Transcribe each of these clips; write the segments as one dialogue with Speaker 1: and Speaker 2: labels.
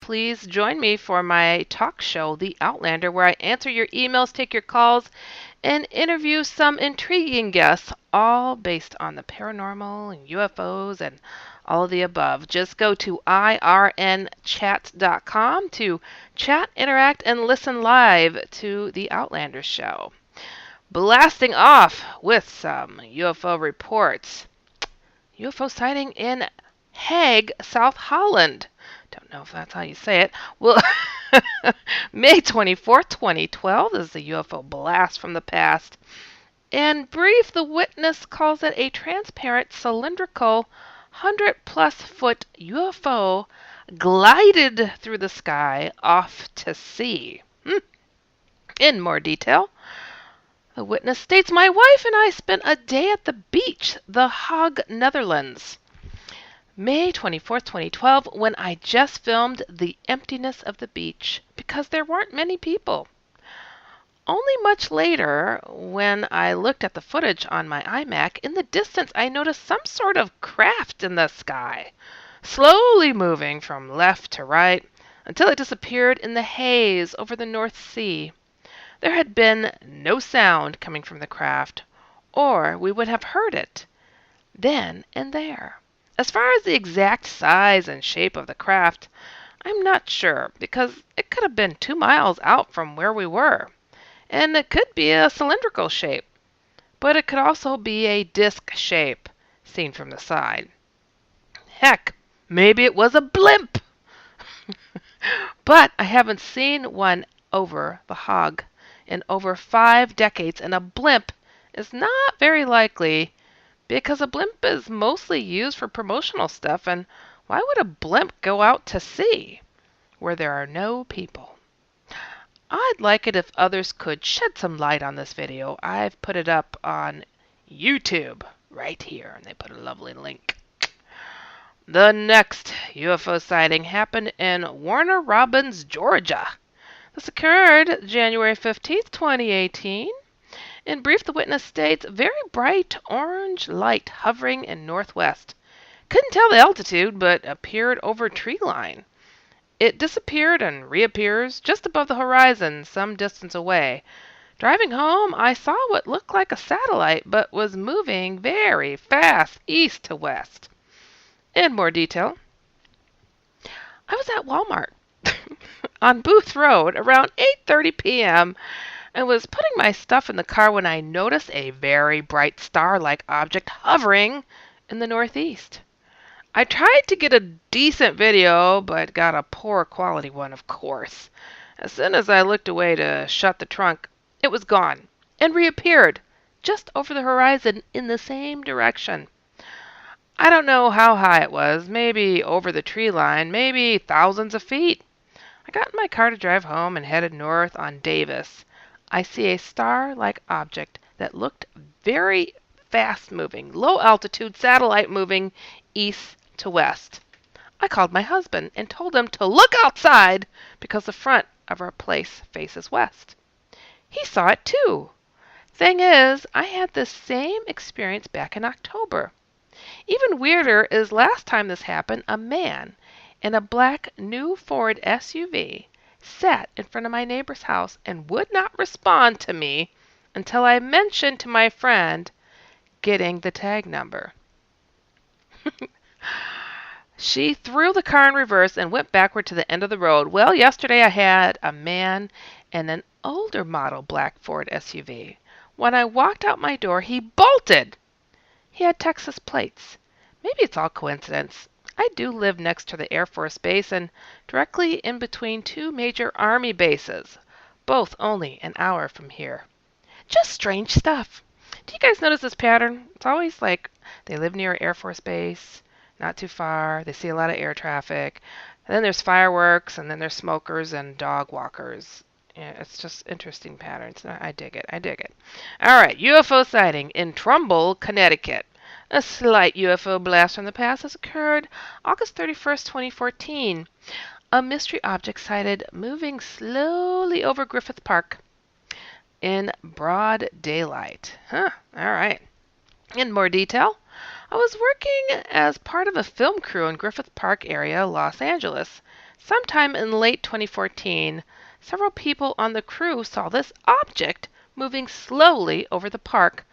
Speaker 1: please join me for my talk show, The Outlander, where I answer your emails, take your calls, and interview some intriguing guests, all based on the paranormal and UFOs and all of the above. Just go to irnchat.com to chat, interact, and listen live to The Outlander show. Blasting off with some UFO reports. UFO sighting in Hague, South Holland. Don't know if that's how you say it. Well, May 24th, 2012 is the UFO blast from the past. In brief, the witness calls it a transparent, cylindrical, 100-plus foot UFO glided through the sky off to sea. In more detail, the witness states, "My wife and I spent a day at the beach, the Hague, Netherlands. May 24th, 2012, when I just filmed the emptiness of the beach because there weren't many people. Only much later, when I looked at the footage on my iMac, in the distance I noticed some sort of craft in the sky, slowly moving from left to right until it disappeared in the haze over the North Sea. There had been no sound coming from the craft, or we would have heard it then and there. As far as the exact size and shape of the craft, I'm not sure, because it could have been 2 miles out from where we were, and it could be a cylindrical shape, but it could also be a disc shape, seen from the side. Heck, maybe it was a blimp! But I haven't seen one over the Hague in over 5 decades, and a blimp is not very likely because a blimp is mostly used for promotional stuff, and why would a blimp go out to sea where there are no people? I'd like it if others could shed some light on this video. I've put it up on YouTube right here, and they put a lovely link. The next UFO sighting happened in Warner Robins, Georgia. This occurred January 15th, 2018. In brief, the witness states, very bright orange light hovering in northwest. Couldn't tell the altitude, but appeared over tree line. It disappeared and reappears just above the horizon, some distance away. Driving home, I saw what looked like a satellite, but was moving very fast east to west. In more detail, I was at Walmart on Booth Road around 8:30 p.m. and was putting my stuff in the car when I noticed a very bright star-like object hovering in the northeast. I tried to get a decent video, but got a poor quality one, of course. As soon as I looked away to shut the trunk, it was gone and reappeared just over the horizon in the same direction. I don't know how high it was, maybe over the tree line, maybe thousands of feet. I got in my car to drive home and headed north on Davis. I see a star-like object that looked very fast-moving, low-altitude satellite moving east to west. I called my husband and told him to look outside because the front of our place faces west. He saw it too. Thing is, I had the same experience back in October. Even weirder is last time this happened, a man in a black new Ford SUV sat in front of my neighbor's house and would not respond to me until I mentioned to my friend getting the tag number. She threw the car in reverse and went backward to the end of the road. Well, yesterday I had a man in an older model black Ford SUV. When I walked out my door, he bolted. He had Texas plates. Maybe it's all coincidence. I do live next to the Air Force Base and directly in between 2 major Army bases, both only an hour from here. Just strange stuff. Do you guys notice this pattern? It's always like they live near Air Force Base, not too far. They see a lot of air traffic. And then there's fireworks, and then there's smokers and dog walkers. Yeah, it's just interesting patterns. I dig it. I dig it. All right, UFO sighting in Trumbull, Connecticut. A slight UFO blast from the past has occurred August 31st, 2014. A mystery object sighted moving slowly over Griffith Park in broad daylight. All right. In more detail, I was working as part of a film crew in Griffith Park area, Los Angeles. Sometime in late 2014, several people on the crew saw this object moving slowly over the park,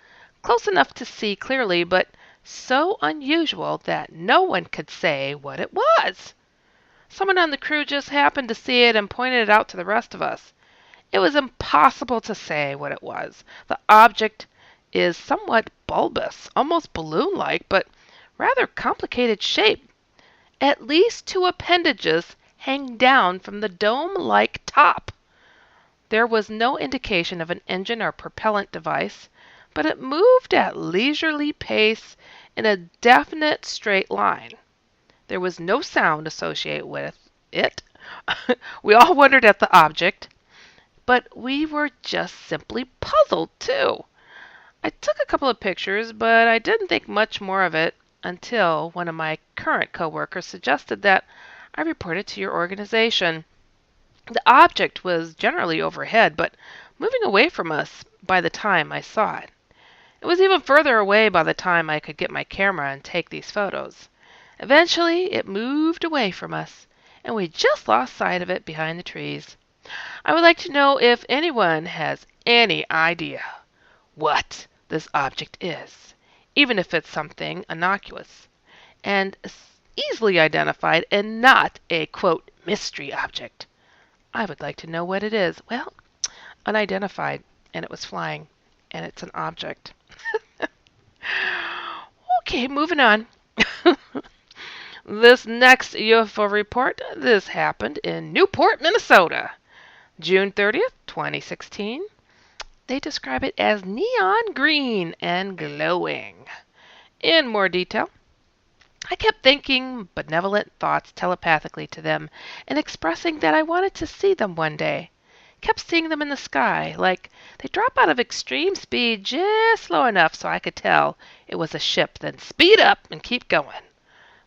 Speaker 1: close enough to see clearly, but so unusual that no one could say what it was. Someone on the crew just happened to see it and pointed it out to the rest of us. It was impossible to say what it was. The object is somewhat bulbous, almost balloon-like, but rather complicated shape. At least two appendages hang down from the dome-like top. There was no indication of an engine or propellant device, but it moved at leisurely pace in a definite straight line. There was no sound associated with it. We all wondered at the object, but we were just simply puzzled too. I took a couple of pictures, but I didn't think much more of it until one of my current coworkers suggested that I report it to your organization. The object was generally overhead, but moving away from us by the time I saw it. It was even further away by the time I could get my camera and take these photos. Eventually, it moved away from us, and we just lost sight of it behind the trees. I would like to know if anyone has any idea what this object is, even if it's something innocuous and easily identified and not a, quote, mystery object. I would like to know what it is. Well, unidentified, and it was flying, and it's an object. Okay, moving on. This next UFO report, this happened in Newport, Minnesota, June 30th, 2016. They describe it as neon green and glowing. In more detail, I kept thinking benevolent thoughts telepathically to them and expressing that I wanted to see them one day. Kept seeing them in the sky, like they drop out of extreme speed just slow enough so I could tell it was a ship, then speed up and keep going.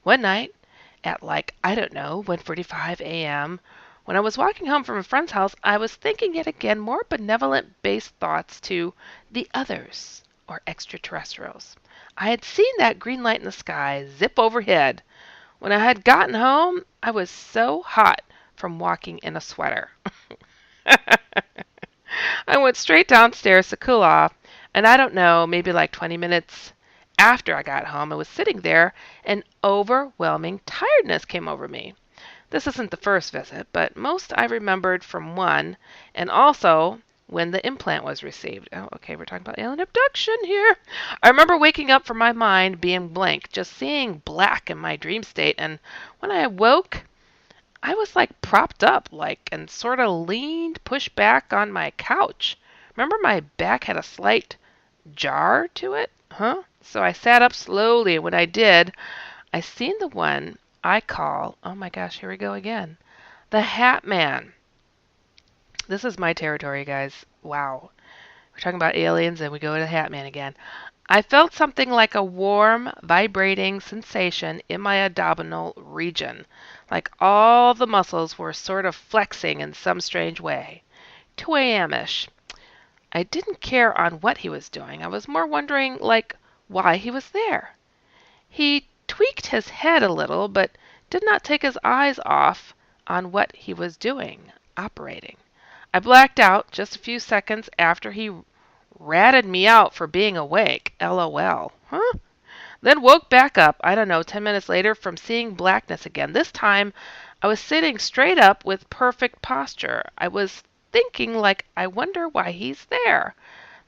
Speaker 1: One night, at like, I don't know, 1:45 a.m., when I was walking home from a friend's house, I was thinking yet again more benevolent-based thoughts to the others, or extraterrestrials. I had seen that green light in the sky zip overhead. When I had gotten home, I was so hot from walking in a sweater. I went straight downstairs to cool off, and I don't know, maybe like 20 minutes after I got home, I was sitting there, and overwhelming tiredness came over me. This isn't the first visit, but most I remembered from one, and also when the implant was received. Oh, okay, we're talking about alien abduction here. I remember waking up from my mind being blank, just seeing black in my dream state, and when I awoke, I was like propped up, like, and sort of leaned, pushed back on my couch. Remember my back had a slight jar to it? Huh? So I sat up slowly, and when I did, I seen the one I call, oh my gosh, here we go again, the Hat Man. This is my territory, guys. Wow. We're talking about aliens, and we go to the Hat Man again. I felt something like a warm, vibrating sensation in my abdominal region, like all the muscles were sort of flexing in some strange way. 2 a.m.-ish. I didn't care on what he was doing. I was more wondering, like, why he was there. He tweaked his head a little, but did not take his eyes off on what he was doing, operating. I blacked out just a few seconds after he ratted me out for being awake. LOL. Huh? Then woke back up, I don't know, 10 minutes later from seeing blackness again. This time, I was sitting straight up with perfect posture. I was thinking, like, I wonder why he's there.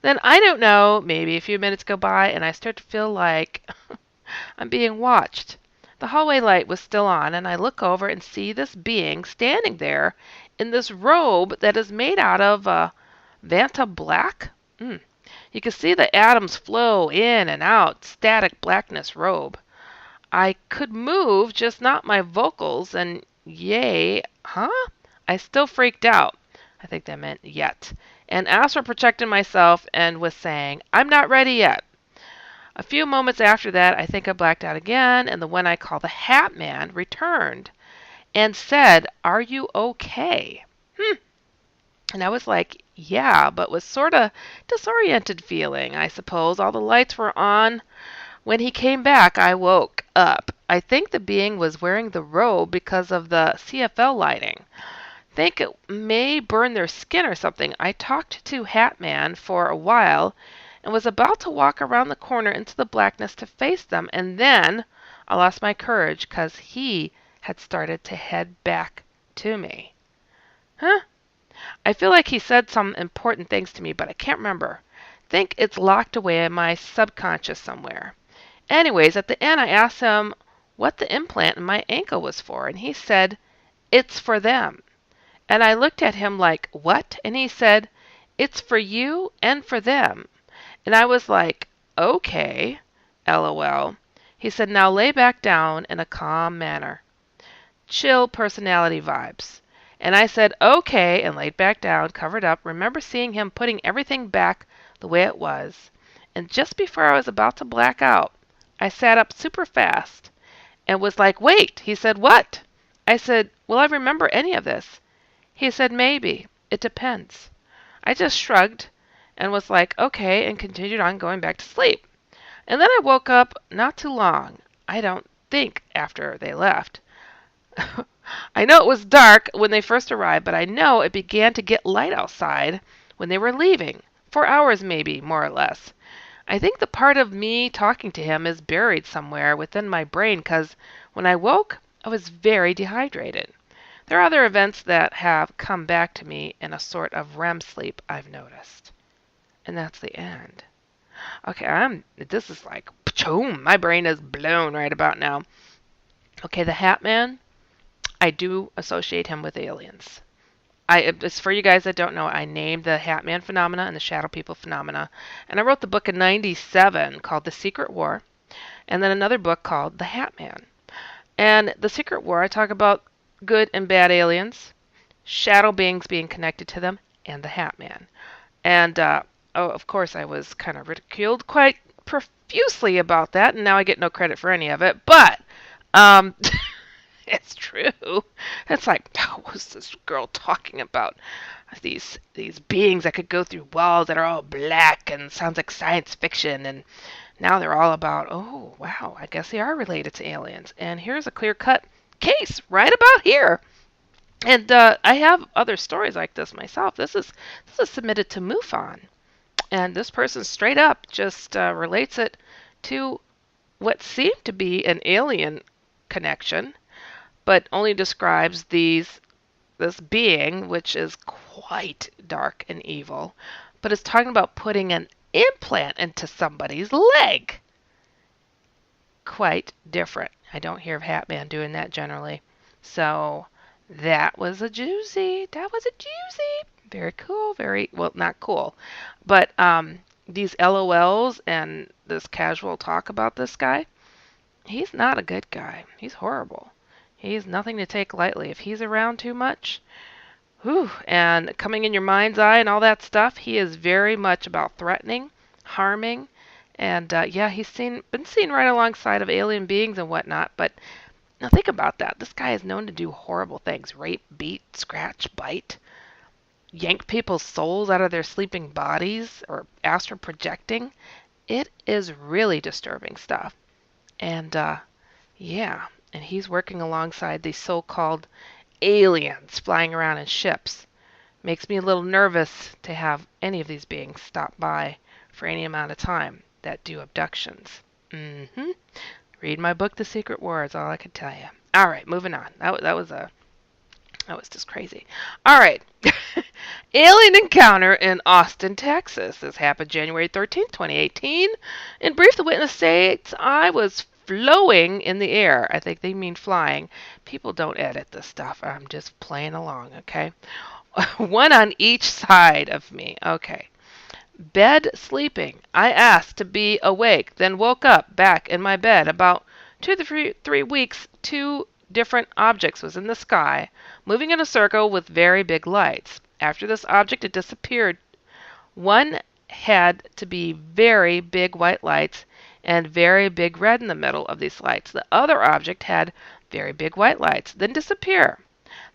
Speaker 1: Then, I don't know, maybe a few minutes go by, and I start to feel like I'm being watched. The hallway light was still on, and I look over and see this being standing there in this robe that is made out of Vanta black. You can see the atoms flow in and out, static blackness robe. I could move, just not my vocals, and yay, huh? I still freaked out. I think that meant yet. And asked for protecting myself and was saying, I'm not ready yet. A few moments after that, I think I blacked out again, and the one I call the Hat Man returned and said, are you okay? And I was like, yeah, but was sort of disoriented feeling, I suppose. All the lights were on. When he came back, I woke up. I think the being was wearing the robe because of the CFL lighting. Think it may burn their skin or something. I talked to Hat Man for a while and was about to walk around the corner into the blackness to face them, and then I lost my courage because he had started to head back to me. Huh? I feel like he said some important things to me, but I can't remember. Think it's locked away in my subconscious somewhere. Anyways, at the end, I asked him what the implant in my ankle was for, and he said, "It's for them." And I looked at him like, "What?" And he said, "It's for you and for them." And I was like, "Okay, LOL." He said, "Now lay back down in a calm manner. Chill personality vibes." And I said, "Okay," and laid back down, covered up. Remember seeing him putting everything back the way it was. And just before I was about to black out, I sat up super fast and was like, "Wait." He said, "What?" I said, "Will I remember any of this?" He said, "Maybe. It depends." I just shrugged and was like, "Okay," and continued on going back to sleep. And then I woke up not too long, I don't think, after they left. I know it was dark when they first arrived, but I know it began to get light outside when they were leaving. 4 hours maybe, more or less. I think the part of me talking to him is buried somewhere within my brain because when I woke, I was very dehydrated. There are other events that have come back to me in a sort of REM sleep, I've noticed. And that's the end. Okay, this is like, choom, my brain is blown right about now. Okay, the Hat Man, I do associate him with aliens. It's for you guys that don't know, I named the Hat Man phenomena and the Shadow People phenomena. And I wrote the book in 97 called The Secret War, and then another book called The Hat Man. And The Secret War, I talk about good and bad aliens, shadow beings being connected to them, and the Hat Man. And, of course, I was kind of ridiculed quite profusely about that, and now I get no credit for any of it. But, um, it's true. It's like, what was this girl talking about? These beings that could go through walls that are all black and sounds like science fiction, and now they're all about, oh, wow, I guess they are related to aliens. And here's a clear-cut case right about here. And I have other stories like this myself. This is submitted to MUFON, and this person straight up just relates it to what seemed to be an alien connection, but only describes this being, which is quite dark and evil, but is talking about putting an implant into somebody's leg. Quite different. I don't hear of Hat Man doing that generally. So that was a doozy. That was a doozy. Very cool. Very, well, not cool. But these LOLs and this casual talk about this guy, he's not a good guy. He's horrible. He's nothing to take lightly. If he's around too much, whew, and coming in your mind's eye and all that stuff, he is very much about threatening, harming, and yeah, been seen right alongside of alien beings and whatnot. But now think about that. This guy is known to do horrible things: rape, beat, scratch, bite, yank people's souls out of their sleeping bodies, or astral projecting. It is really disturbing stuff. And yeah, and he's working alongside these so-called aliens flying around in ships. Makes me a little nervous to have any of these beings stop by for any amount of time that do abductions. Read my book, The Secret War, is all I can tell you. All right, moving on. That was just crazy. All right. Alien encounter in Austin, Texas. This happened January 13th, 2018. In brief, the witness states, I was flowing in the air. I think they mean flying. People don't edit this stuff. I'm just playing along, okay? One on each side of me. Okay. Bed sleeping. I asked to be awake, then woke up back in my bed. About 2 to 3 weeks, two different objects was in the sky, moving in a circle with very big lights. After this object, it disappeared. One had to be very big white lights and very big red in the middle of these lights. The other object had very big white lights, then disappear.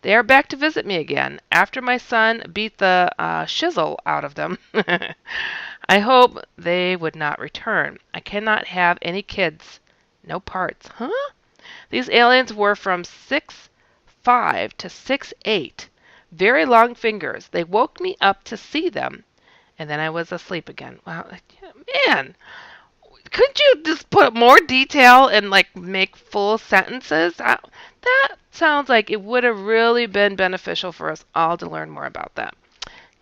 Speaker 1: They are back to visit me again after my son beat the shizzle out of them. I hope they would not return. I cannot have any kids. No parts. Huh? These aliens were from 6'5" to 6'8". Very long fingers. They woke me up to see them, and then I was asleep again. Wow, man, couldn't you just put more detail and like make full sentences? That sounds like it would have really been beneficial for us all to learn more about that.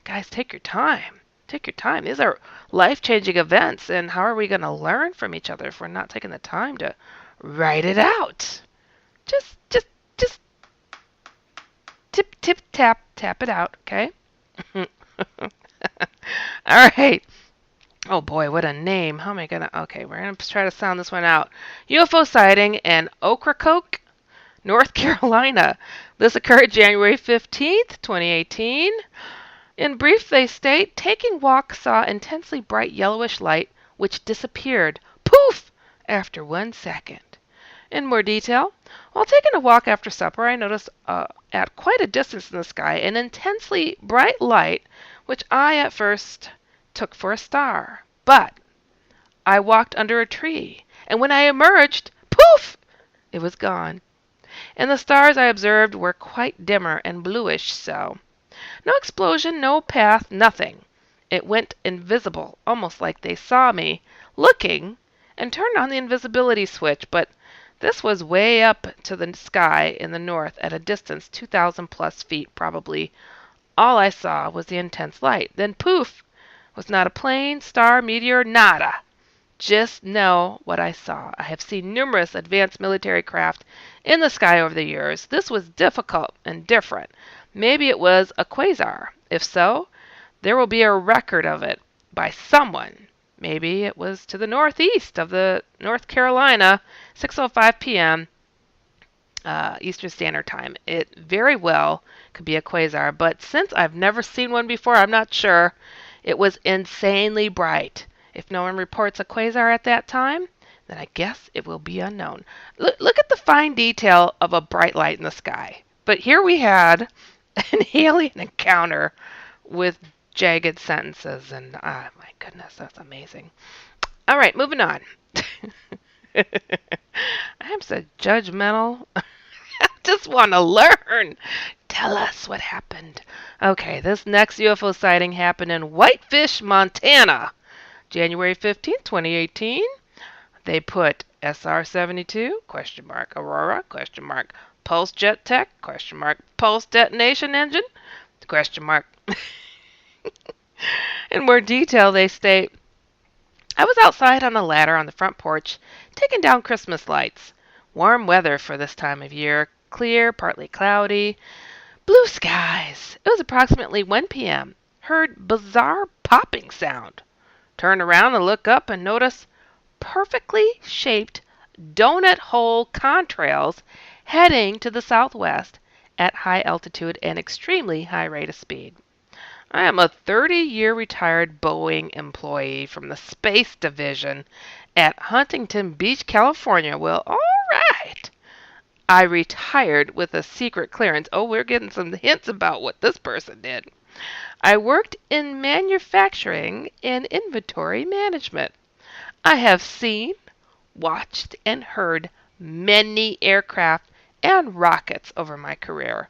Speaker 1: Guys, take your time. Take your time. These are life-changing events, and how are we going to learn from each other if we're not taking the time to write it out? Just tip, tip, tap, tap it out, okay? All right. Oh boy, what a name. How am I going to... Okay, we're going to try to sound this one out. UFO sighting in Ocracoke, North Carolina. This occurred January 15th, 2018. In brief, they state, taking walk saw intensely bright yellowish light, which disappeared, poof, after 1 second. In more detail, while taking a walk after supper, I noticed at quite a distance in the sky an intensely bright light, which I at first took for a star. But I walked under a tree, and when I emerged, poof, it was gone. And the stars I observed were quite dimmer and bluish so. No explosion, no path, nothing. It went invisible, almost like they saw me looking and turned on the invisibility switch, but this was way up to the sky in the north at a distance 2,000 plus feet probably. All I saw was the intense light. Then poof! Was not a plane, star, meteor, nada. Just know what I saw. I have seen numerous advanced military craft in the sky over the years. This was difficult and different. Maybe it was a quasar. If so, there will be a record of it by someone. Maybe it was to the northeast of the North Carolina, 6:05 p.m. Eastern Standard Time. It very well could be a quasar, but since I've never seen one before, I'm not sure. It was insanely bright. If no one reports a quasar at that time, then I guess it will be unknown. Look at the fine detail of a bright light in the sky. But here we had an alien encounter with jagged sentences, and my goodness, that's amazing. All right, moving on. I'm so judgmental. I just want to learn. Tell us what happened. Okay, this next UFO sighting happened in Whitefish, Montana, January 15th, 2018. They put SR-72, question mark, Aurora, question mark, Pulse Jet Tech, question mark, Pulse Detonation Engine, question mark. In more detail, they state, I was outside on a ladder on the front porch, taking down Christmas lights. Warm weather for this time of year, clear, partly cloudy, blue skies. It was approximately 1 p.m. Heard bizarre popping sound. Turn around and look up and notice perfectly shaped donut hole contrails heading to the southwest at high altitude and extremely high rate of speed. I am a 30-year retired Boeing employee from the Space Division at Huntington Beach, California. Well, all right. I retired with a secret clearance. Oh, we're getting some hints about what this person did. I worked in manufacturing and inventory management. I have seen, watched, and heard many aircraft and rockets over my career,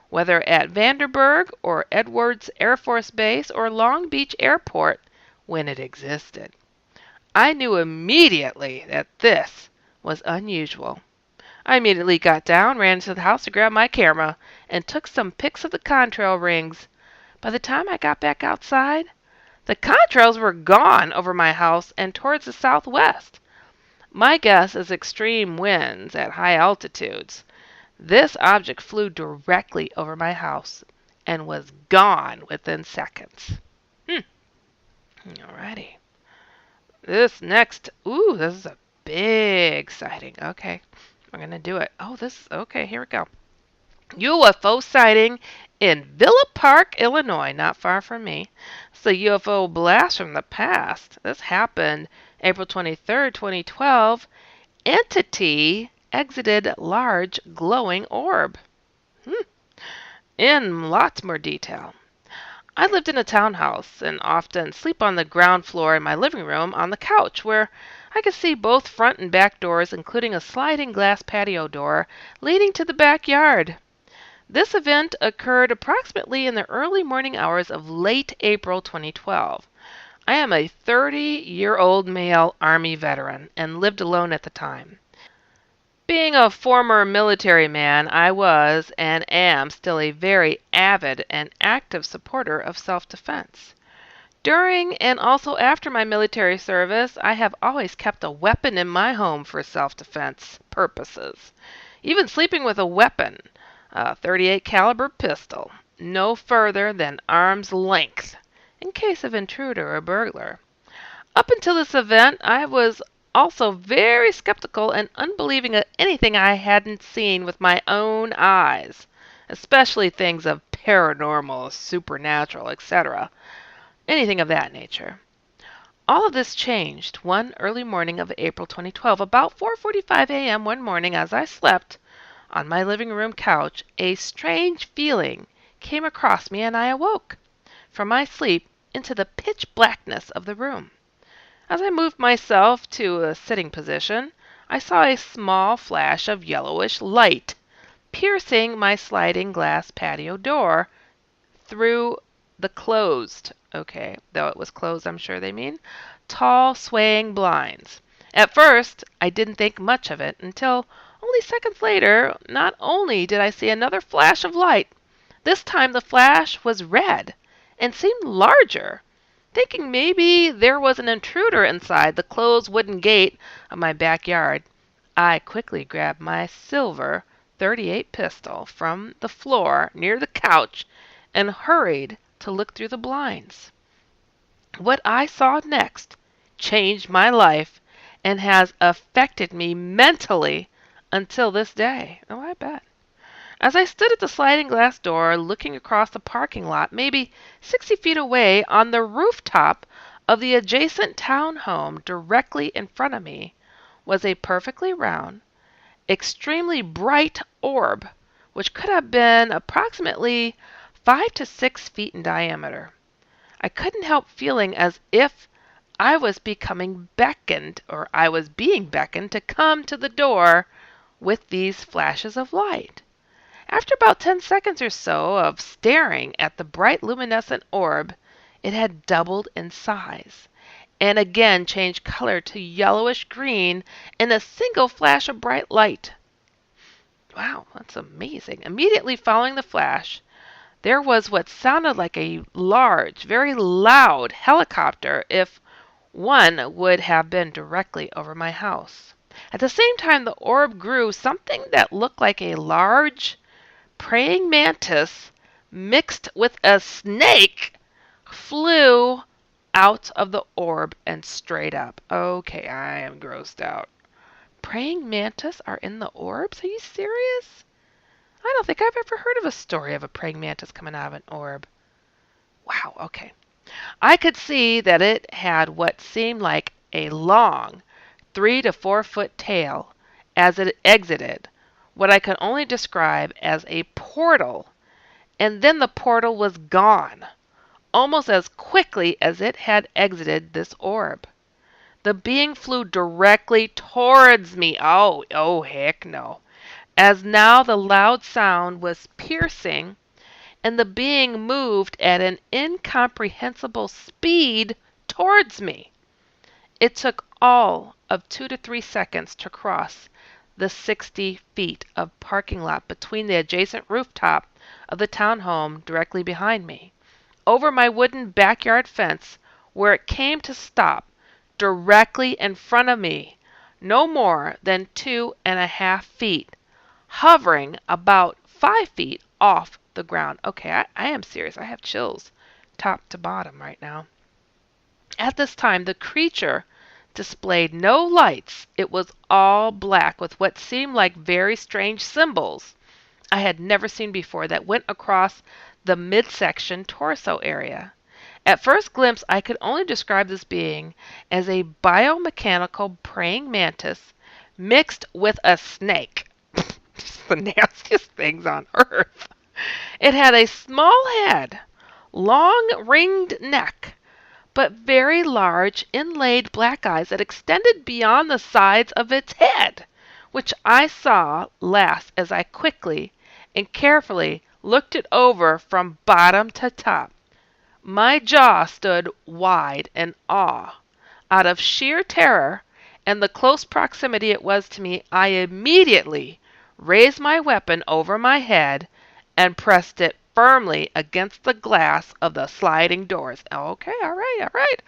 Speaker 1: whether at Vandenberg or Edwards Air Force Base or Long Beach Airport when it existed. I knew immediately that this was unusual. I immediately got down, ran into the house to grab my camera, and took some pics of the contrail rings. By the time I got back outside, the contrails were gone over my house and towards the southwest. My guess is extreme winds at high altitudes. This object flew directly over my house and was gone within seconds. Alrighty. This next, this is a big sighting. Okay, we're going to do it. Okay, here we go. UFO sighting in Villa Park, Illinois, not far from me. It's a UFO blast from the past. This happened April 23rd, 2012. Entity exited large glowing orb. in lots more detail. I lived in a townhouse and often sleep on the ground floor in my living room on the couch where I could see both front and back doors, including a sliding glass patio door leading to the backyard. This event occurred approximately in the early morning hours of late April 2012. I am a 30-year-old male Army veteran and lived alone at the time. Being a former military man, I was and am still a very avid and active supporter of self-defense. During and also after my military service, I have always kept a weapon in my home for self-defense purposes. Even sleeping with a weapon, a .38 caliber pistol, no further than arm's length, in case of intruder or burglar. Up until this event, I was also very skeptical and unbelieving of anything I hadn't seen with my own eyes, especially things of paranormal, supernatural, etc. Anything of that nature. All of this changed one early morning of April 2012. About 4:45 a.m. one morning as I slept on my living room couch, a strange feeling came across me and I awoke from my sleep into the pitch blackness of the room. As I moved myself to a sitting position, I saw a small flash of yellowish light piercing my sliding glass patio door through the closed, okay, though it was closed, I'm sure they mean, tall swaying blinds. At first, I didn't think much of it until only seconds later, not only did I see another flash of light, this time the flash was red and seemed larger. Thinking maybe there was an intruder inside the closed wooden gate of my backyard, I quickly grabbed my silver .38 pistol from the floor near the couch and hurried to look through the blinds. What I saw next changed my life and has affected me mentally until this day. Oh, I bet. As I stood at the sliding glass door looking across the parking lot, maybe 60 feet away on the rooftop of the adjacent townhome directly in front of me, was a perfectly round, extremely bright orb, which could have been approximately 5 to 6 feet in diameter. I couldn't help feeling as if I was becoming beckoned, or I was being beckoned to come to the door with these flashes of light. After about 10 seconds or so of staring at the bright luminescent orb, it had doubled in size and again changed color to yellowish green in a single flash of bright light. Wow, that's amazing. Immediately following the flash, there was what sounded like a large, very loud helicopter if one would have been directly over my house. At the same time, the orb grew. Something that looked like a large praying mantis mixed with a snake flew out of the orb and straight up. Okay, I am grossed out. Praying mantis are in the orbs? Are you serious? I don't think I've ever heard of a story of a praying mantis coming out of an orb. Wow, okay. I could see that it had what seemed like a long 3 to 4 foot tail as it exited what I can only describe as a portal, and then the portal was gone, almost as quickly as it had exited this orb. The being flew directly towards me. Oh, heck no. As now the loud sound was piercing, and the being moved at an incomprehensible speed towards me. It took all of 2 to 3 seconds to cross the 60 feet of parking lot between the adjacent rooftop of the townhome directly behind me, over my wooden backyard fence, where it came to stop directly in front of me, no more than 2.5 feet, hovering about 5 feet off the ground. Okay, I am serious. I have chills top to bottom right now. At this time, the creature displayed no lights. It was all black with what seemed like very strange symbols I had never seen before that went across the midsection torso area. At first glimpse, I could only describe this being as a biomechanical praying mantis mixed with a snake. Just the nastiest things on earth. It had a small head, long ringed neck, but very large inlaid black eyes that extended beyond the sides of its head, which I saw last as I quickly and carefully looked it over from bottom to top. My jaw stood wide in awe. Out of sheer terror and the close proximity it was to me, I immediately raised my weapon over my head and pressed it firmly against the glass of the sliding doors. Okay, all right, all right.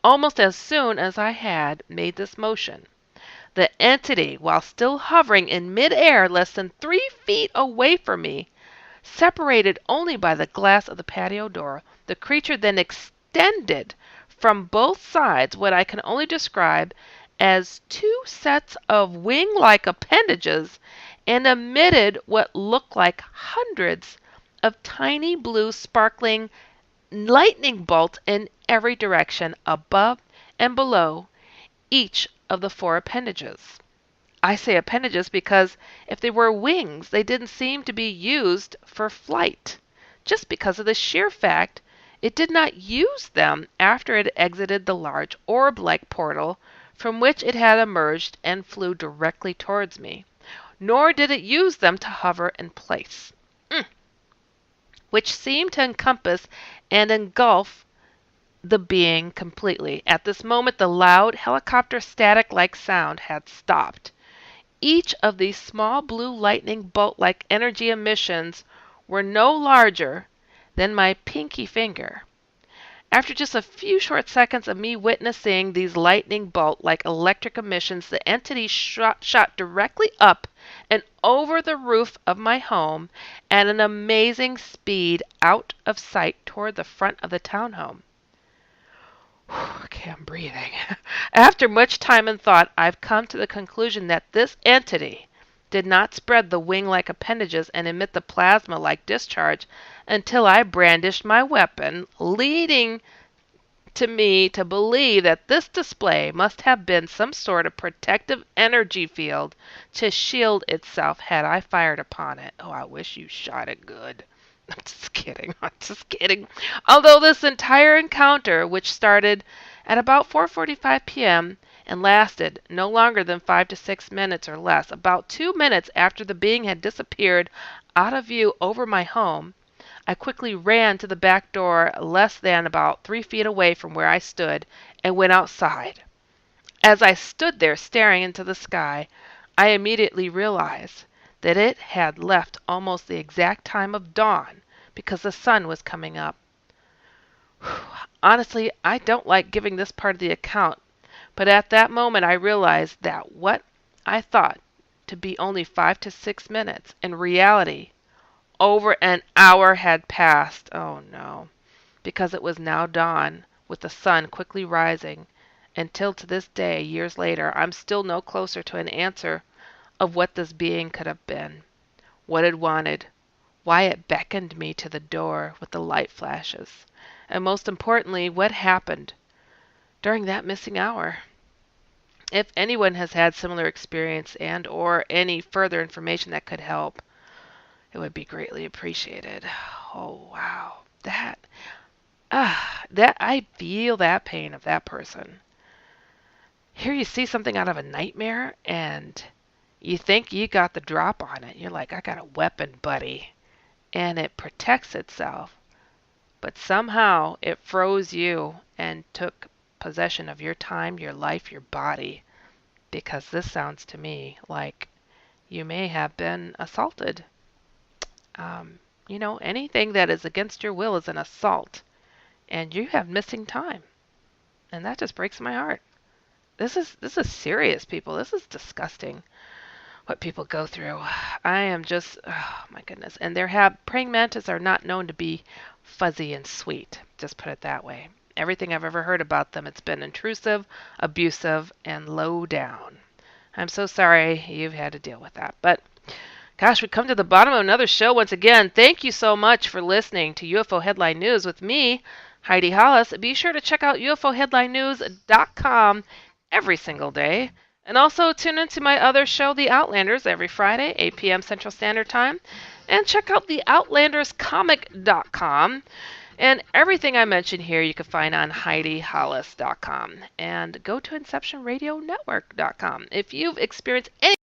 Speaker 1: Almost as soon as I had made this motion, the entity, while still hovering in midair less than 3 feet away from me, separated only by the glass of the patio door, the creature then extended from both sides what I can only describe as two sets of wing-like appendages and emitted what looked like hundreds of tiny blue sparkling lightning bolts in every direction above and below each of the four appendages. I say appendages because if they were wings, they didn't seem to be used for flight, just because of the sheer fact it did not use them after it exited the large orb-like portal from which it had emerged and flew directly towards me, nor did it use them to hover in place, which seemed to encompass and engulf the being completely. At this moment, the loud helicopter static-like sound had stopped. Each of these small blue lightning bolt-like energy emissions were no larger than my pinky finger. After just a few short seconds of me witnessing these lightning bolt-like electric emissions, the entity shot directly up and over the roof of my home at an amazing speed out of sight toward the front of the townhome. Okay, I'm breathing. After much time and thought, I've come to the conclusion that this entity did not spread the wing-like appendages and emit the plasma-like discharge until I brandished my weapon, leading to me to believe that this display must have been some sort of protective energy field to shield itself had I fired upon it. Oh, I wish you shot it good. I'm just kidding. I'm just kidding. Although this entire encounter, which started at about 4:45 p.m. and lasted no longer than 5 to 6 minutes or less, about 2 minutes after the being had disappeared out of view over my home, I quickly ran to the back door less than about 3 feet away from where I stood and went outside. As I stood there staring into the sky, I immediately realized that it had left almost the exact time of dawn because the sun was coming up. Honestly, I don't like giving this part of the account, but at that moment I realized that what I thought to be only 5 to 6 minutes, in reality, over an hour had passed. Oh no, because it was now dawn, with the sun quickly rising, until to this day, years later, I'm still no closer to an answer of what this being could have been, what it wanted, why it beckoned me to the door with the light flashes, and most importantly, what happened during that missing hour. If anyone has had similar experience and or any further information that could help, it would be greatly appreciated. Oh wow. That I feel that pain of that person. Here you see something out of a nightmare and you think you got the drop on it. You're like, I got a weapon, buddy. And it protects itself. But somehow it froze you and took possession of your time, your life, your body. Because this sounds to me like you may have been assaulted. Anything that is against your will is an assault. And you have missing time. And that just breaks my heart. This is serious, people. This is disgusting what people go through. I am just, oh my goodness. And praying mantis are not known to be fuzzy and sweet. Just put it that way. Everything I've ever heard about them, it's been intrusive, abusive, and low down. I'm so sorry you've had to deal with that. But gosh, we come to the bottom of another show once again. Thank you so much for listening to UFO Headline News with me, Heidi Hollis. Be sure to check out UFOHeadlineNews.com every single day. And also tune into my other show, The Outlanders, every Friday, 8 p.m. Central Standard Time. And check out theoutlanderscomic.com. And everything I mentioned here you can find on HeidiHollis.com. And go to InceptionRadioNetwork.com. If you've experienced any